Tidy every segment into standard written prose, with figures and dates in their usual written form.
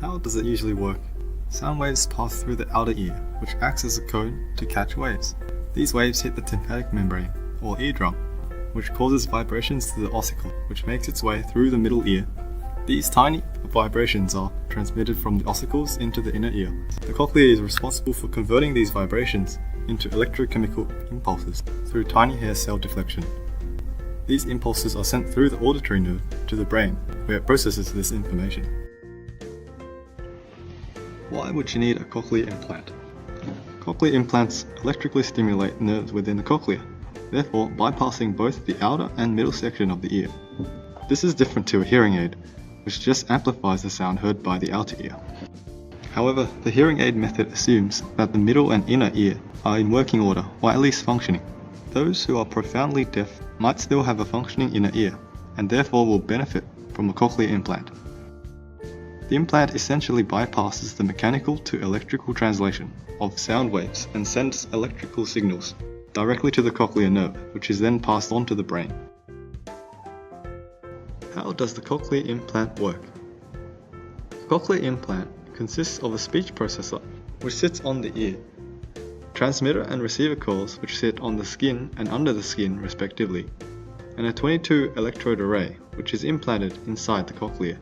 How does it usually work? Sound waves pass through the outer ear, which acts as a cone to catch waves. These waves hit the tympanic membrane, or eardrum, which causes vibrations to the ossicle, which makes its way through the middle ear. These tiny vibrations are transmitted from the ossicles into the inner ear. The cochlea is responsible for converting these vibrations into electrochemical impulses through tiny hair cell deflection. These impulses are sent through the auditory nerve to the brain, where it processes this information. Why would you need a cochlear implant? Cochlear implants electrically stimulate nerves within the cochlea, therefore bypassing both the outer and middle section of the ear. This is different to a hearing aid, which just amplifies the sound heard by the outer ear. However, the hearing aid method assumes that the middle and inner ear are in working order, or at least functioning. Those who are profoundly deaf might still have a functioning inner ear, and therefore will benefit from a cochlear implant. The implant essentially bypasses the mechanical to electrical translation of sound waves and sends electrical signals directly to the cochlear nerve, which is then passed on to the brain. How does the cochlear implant work? The cochlear implant consists of a speech processor, which sits on the ear, transmitter and receiver coils, which sit on the skin and under the skin respectively, and a 22 electrode array, which is implanted inside the cochlea.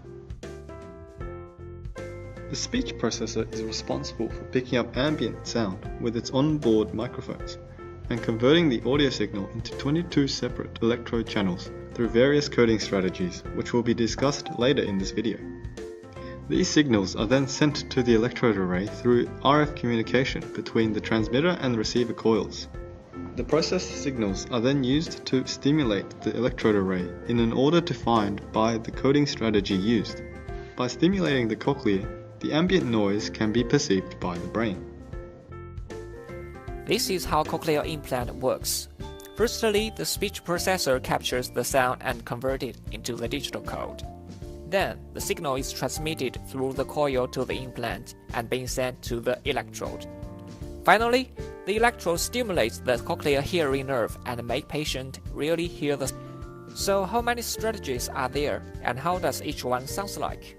The speech processor is responsible for picking up ambient sound with its onboard microphones and converting the audio signal into 22 separate electrode channels through various coding strategies, which will be discussed later in this video. These signals are then sent to the electrode array through RF communication between the transmitter and the receiver coils. The processed signals are then used to stimulate the electrode array in order to find by the coding strategy used. By stimulating the cochlea, the ambient noise can be perceived by the brain. This is how cochlear implant works. Firstly, the speech processor captures the sound and converts it into the digital code. Then, the signal is transmitted through the coil to the implant and being sent to the electrode. Finally, the electrode stimulates the cochlear hearing nerve and make patient really hear the. So how many strategies are there, and how does each one sound like?